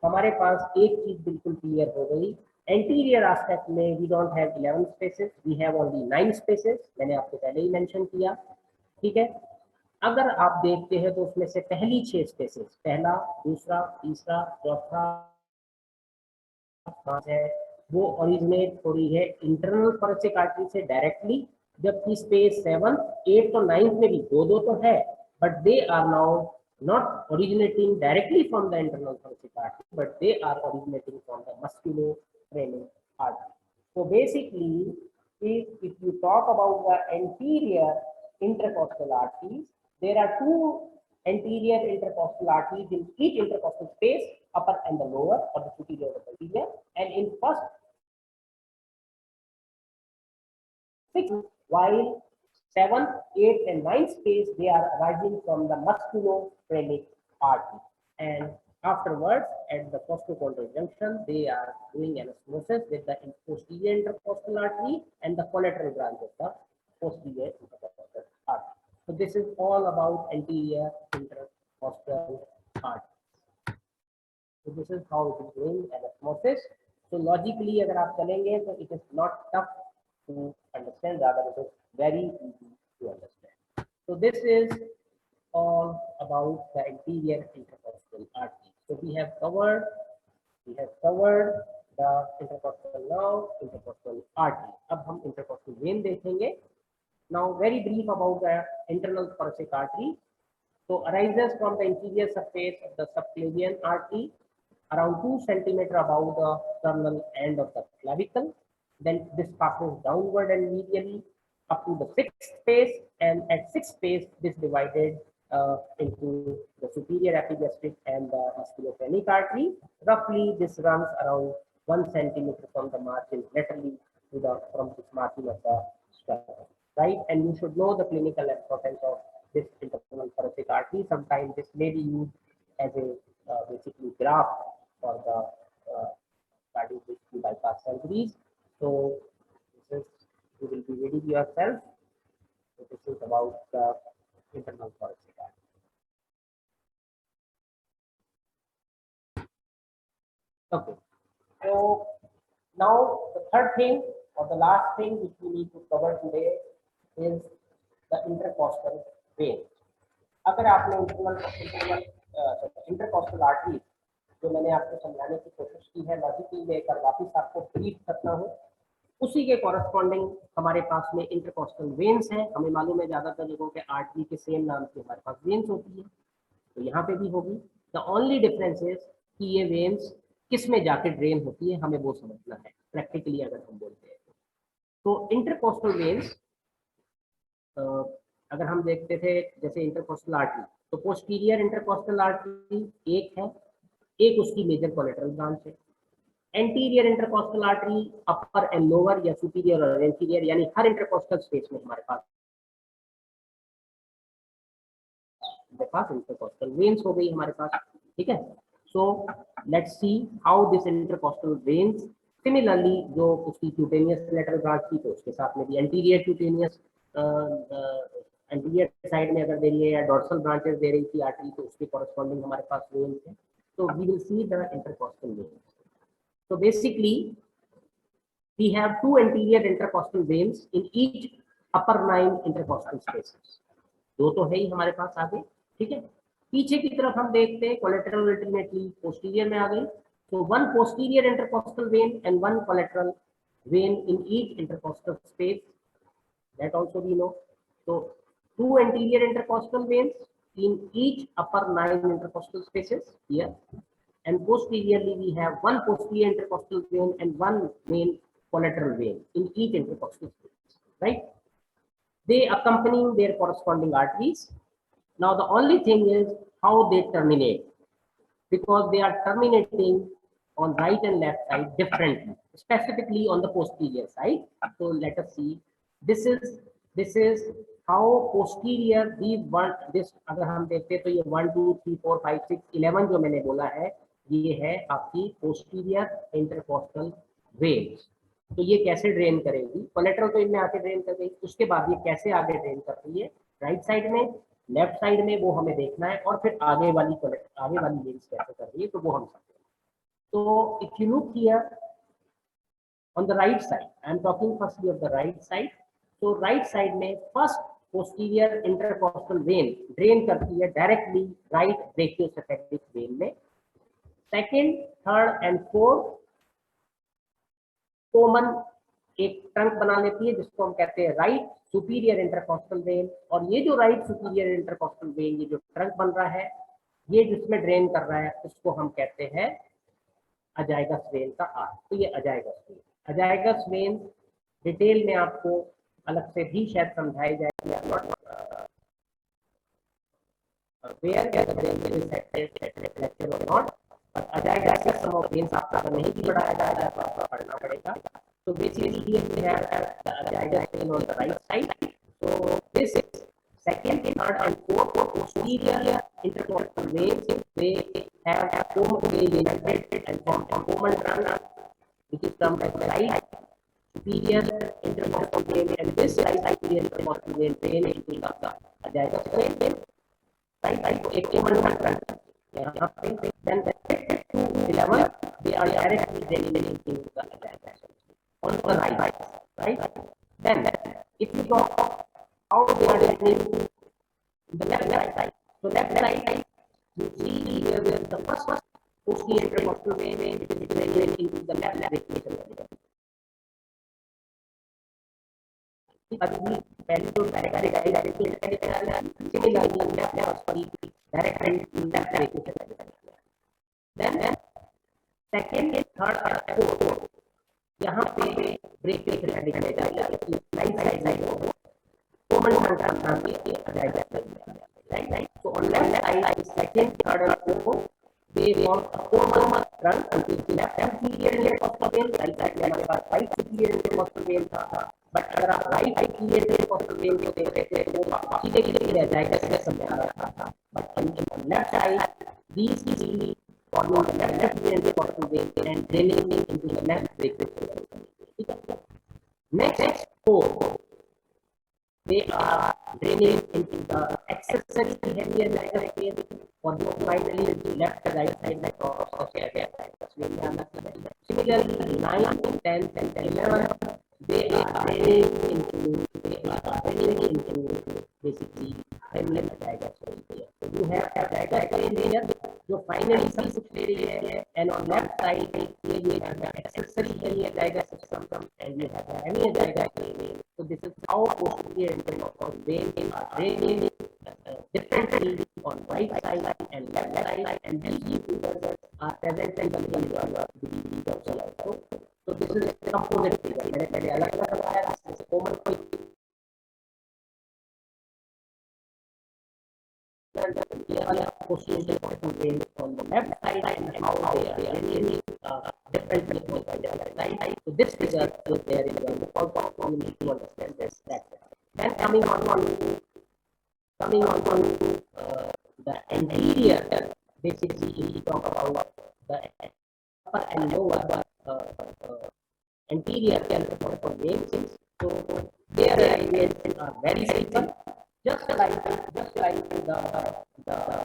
हमारे पास एक चीज बिल्कुल क्लियर हो गई, एंटीरियर एस्पेक्ट में we don't have 11 spaces, we have only 9 spaces, मैंने आपको पहले ही मेंशन किया, ठीक है? अगर आप देखते हैं तो उसमें से पहली 6 स्पेसेस, पहला, दूसरा, तीसरा, चौथा है वो ओरिजिनेट हो रही है इंटरनल thoracic आर्टरी से डायरेक्टली, जबकि स्पेस 7, 8 और 9 में भी दो दो तो है, but they are now not originating directly from the internal thoracic artery, but they are originating from the musculophrenic artery. So basically, if you talk about the anterior intercostal arteries, there are two anterior intercostal arteries in each intercostal space, upper and the lower, or the superior or the inferior, and in first 6, while 7th, 8th and 9th space, they are arising from the musculophrenic artery, and afterwards at the costochondral junction they are doing anastomosis with the posterior intercostal artery and the collateral branch of the posterior intercostal artery. So this is all about anterior intercostal artery. So this is how it is doing anastomosis. So logically अगर आप चलेंगे तो it is not tough to understand, rather it is very easy to understand. So this is all about the anterior intercostal artery. So we have covered the intercostal nerve, intercostal artery. अब हम intercostal vein देखेंगे. Now very brief about the internal thoracic artery. So arises from the interior surface of the subclavian artery, around 2 centimeters above the sternal end of the clavicle. Then this passes downward and medially up to the 6th space, and at 6th space this divided into the superior epigastric and the musculophrenic artery. Roughly this runs around 1 centimeter from the margin laterally to the from this margin of the sternum, right? And you should know the clinical importance of this internal thoracic artery. Sometimes this may be used as a basically graft for the cardiovascular bypass surgeries. So this is, you will be reading yourself. So this is about the internal thoracic artery. Okay. So now the third thing or the last thing which we need to cover today is the intercostal vein. अगर आपने intercostal artery जो मैंने आपको समझाने की कोशिश की है, लॉजिकली में एक बार वापस आपको ब्रीफ करता हूँ, उसी के कॉरेस्पॉन्डिंग हमारे पास में इंटरकॉस्टल वेन्स हैं। हमें मालूम है ज्यादातर जगहों के आर्टरी के सेम नाम से हमारे पास वेन्स होती है, तो यहाँ पे भी होगी। द ओनली डिफरेंस इज कि ये वेन्स किस में जाके ड्रेन होती है, हमें वो समझना है प्रैक्टिकली अगर हम बोलते हैं तो। इंटरकॉस्टल वेन्स अगर हम देखते थे जैसे इंटरकॉस्टल आर्टरी, तो पोस्टीरियर इंटरकॉस्टल आर्टरी एक है, एक उसकी मेजर कोलेटरल ब्रांच है। Anterior intercostal artery upper and lower या सुपीरियर और इंफीरियर, यानी हर इंटरकॉस्टल स्पेस में हमारे पास अपने पास इंटरकॉस्टल वेन्स हो गई हमारे पास, ठीक है। So let's see how this intercostal veins, similarly जो उसकी क्यूटेनियस लेटरल ब्रांच थी तो उसके साथ में भी एंटीरियर क्यूटेनियस एंटीरियर साइड में अगर दे रही है या डॉर्सल ब्रांचेस दे रही थी आर्टरी तो उसके कॉरेस्पॉन्डिंग हमारे पास वेन्स है। तो we will see the intercostal veins. So basically, we have two anterior intercostal veins in each upper 9 intercostal spaces. दो तो है ही हमारे पास आगे, ठीक है। पीछे की तरफ हम देखते हैं कोलेटरल अल्टरनेटली पोस्टीरियर में आ गई। So one posterior intercostal vein and one collateral vein in each intercostal space. That also we know. So two anterior intercostal veins in each upper 9 intercostal spaces here. And posteriorly we have one posterior intercostal vein and one main collateral vein in each intercostal space, right? They accompanying their corresponding arteries. Now the only thing is how they terminate, because they are terminating on right and left side differently, specifically on the posterior side. So let us see. This is how posterior these one, this अगर हम देखते हैं तो ये 1 2 3 4 5 6 11 जो मैंने बोला है ये है आपकी पोस्टीरियर इंटरकॉस्टल वेन्स। तो ये कैसे ड्रेन करेगी, कोलेटरल तो इनमें आके ड्रेन कर गई, उसके बाद ये कैसे आगे ड्रेन करती है राइट साइड में, लेफ्ट साइड में, वो हमें देखना है, और फिर आगे वाली वेन्स कैसे कर रही है तो वो हम सकते हैं। तो if you look here on the right side, I am talking firstly of the right side. So right side में first posterior intercostal vein drain करती है directly right brachiocephalic vein में। Second, third and fourth common एक trunk बना लेती है जिसको हम कहते हैं राइट सुपीरियर इंटरकॉस्टल वेन। और ये जो राइट सुपीरियर इंटरकॉस्टल वेन, ये जो ट्रंक बन रहा है, ये जिसमें ड्रेन कर रहा है, उसको हम कहते हैं अजाइगस वेन का आर्क। तो ये अजाइगस वेन, अजाइगस वेन डिटेल में आपको अलग से भी शायद समझाई जाएगी। अजाइगस के सम ऑफ वेन्स आपका नहीं भी पढ़ाया जाएगा तो आपको पढ़ना पड़ेगा। So basically here we have the azagus vein on the right side. So this is second, third and fourth posterior intercostal veins. They have a common vein and form a common trunk, which is termed as right superior intercostal vein, and this right superior intercostal vein drain into the azagus vein. Right, a common trunk. Then the 11, they are directly draining into the azagus on the right. Then if you talk how they are draining the left side, so left side you see here the first posterior intercostal vein which is draining into the left brachial. पहले तो direct then second, third and fourth यहाँ पे break पे खिलाड़ी में जाएगा right side में common trunk नाम के azygos vein, right. So on left side second, third और fourth they form a common trunk and left superior intercostal vein. Right side में हमारे पास राइट सुपीरियर इंटरकॉस्टल वेन था, बट अगर आप राइट सुपीरियर इंटरकॉस्टल वेन को देखते थे तो वो सीधे सीधे अजाइगस के समझ आ रहा था, but on left side these three forming the left intercostal vein and draining into the left brachial. Next four, they are draining into the accessory heavier azagus vein, or finally left and right side में cross Similarly, 9, 10, and 11, they are draining into basically femoral azagus vein. So you have azagus vein here जो finally सब कुछ ले रही है, and on left side ये accessory hemiazygos system and ये hemiazygos vein. So this is how posterior intercostal vein are draining differently on right side and left side, and these two vessels are present in the middle of the dorsal also. So this is composite figure. मैंने पहले अलग अलग बताया, this is common figure. Posterior intercostal vein on the left side and how they are draining differently on the other side. So this figure is there in the book, you need to understand this. Then coming on the anterior, basically we talk about the upper and lower anterior intercostal veins. So their arrangements are very simple, just like the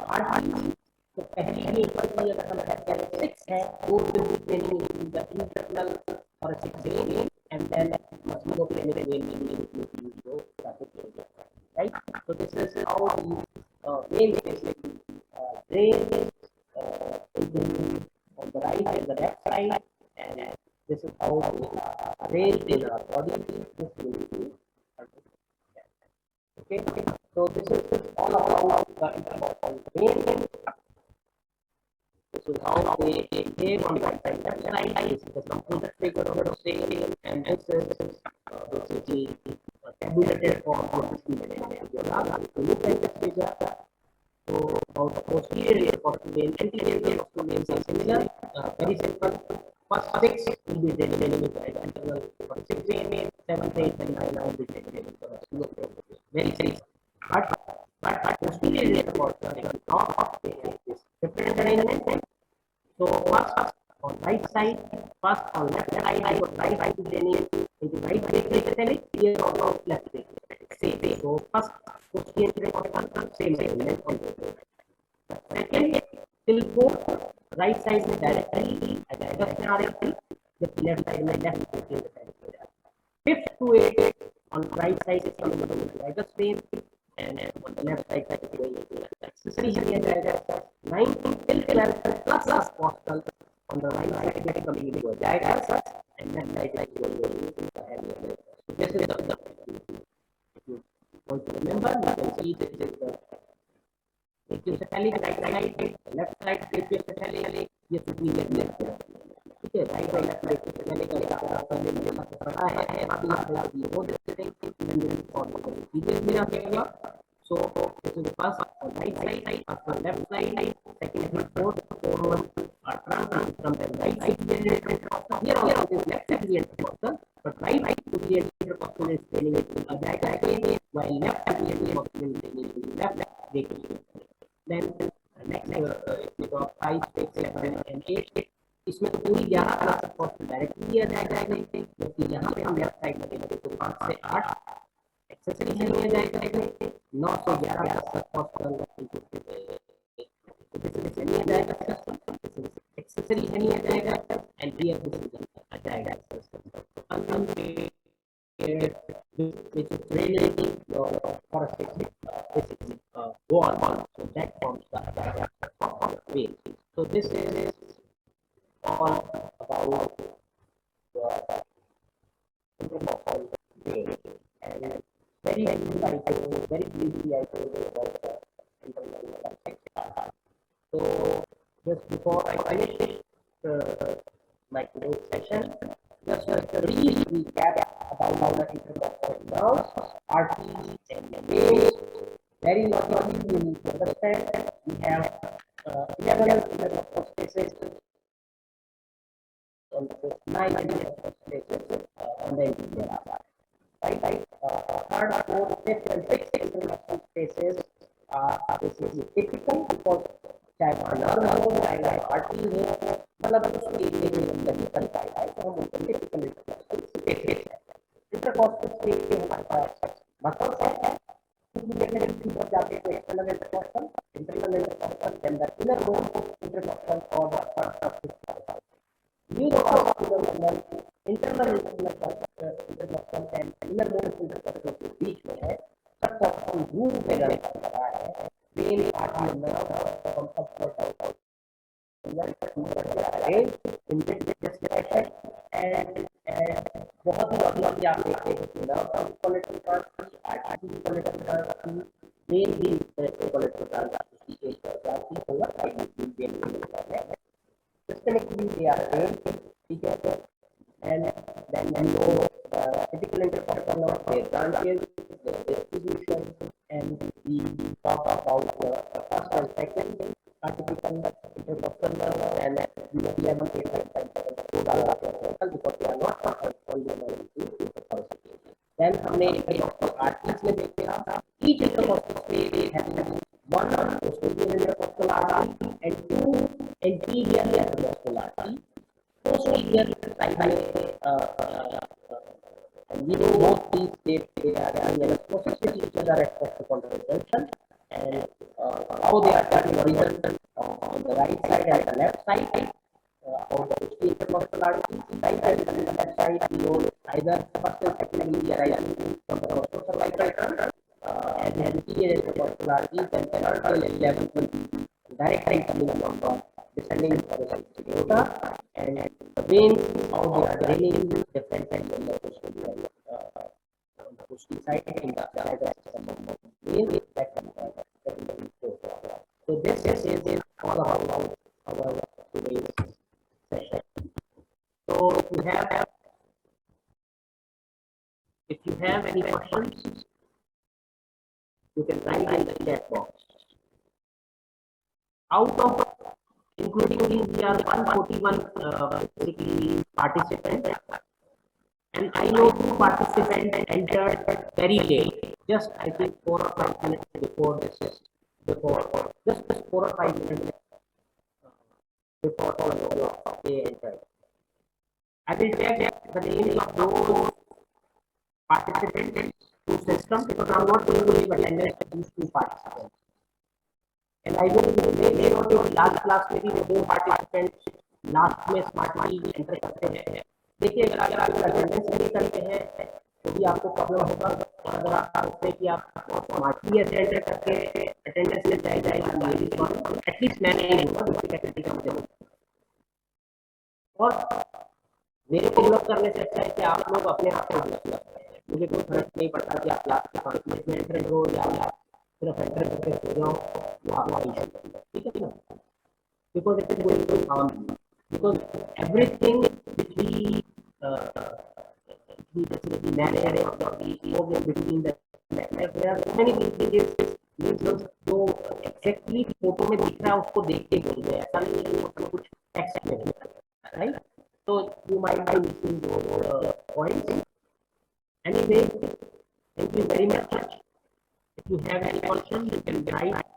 artery. तो पहली when की अगर हम बात करें 6 है, वो will be training in the internal thoracic vein, and then musculoskeletal vein will be including the thoracic vein, right? So this is how the vein basically drain on the right and the left side, and this is how the drain in our body. This will be okay. So this is all about the intercostal vein. This is how they behave on the right and left side. This is the composite figure of the same, and this is basically tabulated form of this figure. If you look at this figure, so the posterior intercostal vein, anterior intercostal veins are similar, very simple. First 6 will be draining with the internal thoracic vein, 7th, 8th, and 9th will be draining with the musculoskeletal vein. Very simple. But posterior intercostal vein is different arrangement. So first on right side, first on left side, I got right side draining into right brachiocephalic, here also left brachiocephalic. Same. So first posterior intercostal, same arrangement on both sides. Second, till fourth, right side में directly attack में आ रही थी, जबकि left side में left brachiocephalic में जा रही थी. 5th to 8th on right side is coming from the right vein, and on the left side is going into left accessory area. 9th till 12th plus costal on the right side is coming into a diagram, and left side is going into the area. So this is the, if you want to remember, you can see this is the brachiocephalic right side, left side brachiocephalic, ये superior left. ठीक है, right side left bracket का आपका level पता है, अभी आप ये वो देखते हैं कि मैंने और सीधे में आ गया. So this is the first on right side, first on left side, second and fourth one are transferred from the right side to the intercostal. Here also is left side to the intercostal, but right to the intercostal is training into a diagram, while left to the intercostal is training into left brachiocephalic. Then next if we go 5, 6, 7 and 8, इसमें तो पूरी 11 class cost directly लिया जाएगा, जबकि यहाँ पे हम left side में देखेंगे तो 5 से 8 एक्सेसरी से लिया जाएगा, 9 से 11 क्लास कॉस्ट से लिया जाएगा, एक्सेसरी से लिया जाएगा, एंड रियर से जाएगा which is draining your thoracic basically wall, so that forms the vein. So this is all about the intercostal vein, and very briefly I told you about the internal thoracic. So just before I finish my today's session, just a brief recap about the intercostal nerves, arteries, and veins. Very logically you need to understand. We have 11 intercostal spaces on the 9 intercostal spaces on the interior. Right. Third, fourth, fifth, and sixth intercostal spaces are basically typical because चाहे वहाँ nerve हो, चाहे artery हो, मतलब उसके area में अंदर निकल पाएगा, तो हम उनको टिपिकल इंटरकॉस्टल स्पेस है. इंटरकॉस्टल स्पेस के हमारे पास मसल्स है, क्योंकि देखने ऊपर जाते हैं एक्सटर्नल इंटरकॉस्टल, देन द इनर बोन इंटरकॉस्टल और the first of this neurovascular internal intercostal and इनर बोन इंटरकॉस्टल के बीच में है, सबकॉस्टल रूम में रन कर रहा है. Vein, artery, nerve from upward outward. In this direction, and बहुत ही लंबी आप देखते हैं कि nerve collateral transfer, artery collateral transfer, vein भी कोलेटरल ट्रांसफर की एक ट्रांसफर होगा, राइट में vein में है. Systemically they are vein, ठीक है, and then we know typical intercostal nerve, their branches, their distribution, and we talk about the first and second typical intercostal nerve, and we have 11 because they are not then हमने arteries में देखा, each intercostal space has one posterior interior side में we know both these states they are in a process with each other at the control junction, and how they are cutting horizontal on the right side and the left side. On the intercostal artery side and the left side, we know either first and second media arising from the cervical trunk, and the anterior intercostal artery, then third till 11 will be directly coming from the descending for the aorta, and the veins how they are draining different kinds of the on the posterior side in the side of the vein that can so this is all about our today's session. So if you have any questions, you can write in the chat box. Out of including these, we are 141 basically participants, and I know 2 participants entered very late, just I think 4 or 5 minutes before this is before just 4 or 5 minutes before they entered. I will check the names of those participants to system because I'm not going to give attendance to these 2 participants. And I will may not be last class में भी वो 2 participants last में smartly enter करते हैं. देखिए अगर आप attendance नहीं करते हैं तो भी आपको प्रॉब्लम होगा, और अगर आप सोचते हैं कि आप स्मार्टली ऐसे एंटर करके अटेंडेंस ले जाएगा एटलीस्ट मैं नहीं होगा दूसरी फैकल्टी का मुझे. और मेरे को ब्लॉक करने से अच्छा है कि आप लोग अपने आप को ब्लॉक करते हैं. मुझे कोई फर्क नहीं पड़ता कि आप क्लास के 5 मिनट में एंटर हो या आप सिर्फ एंटर करके हो जाओ, वो आप ठीक है ना, because it is going to harm you, because everything which we manage or we between the there are so many things जो एक्जेक्टली फोटो में दिख रहा है उसको देख के बोल रहे हैं, ऐसा नहीं है कि कुछ टेक्स्ट में right. So you might be missing those points. Anyway, thank you very much. If you have any questions, you can write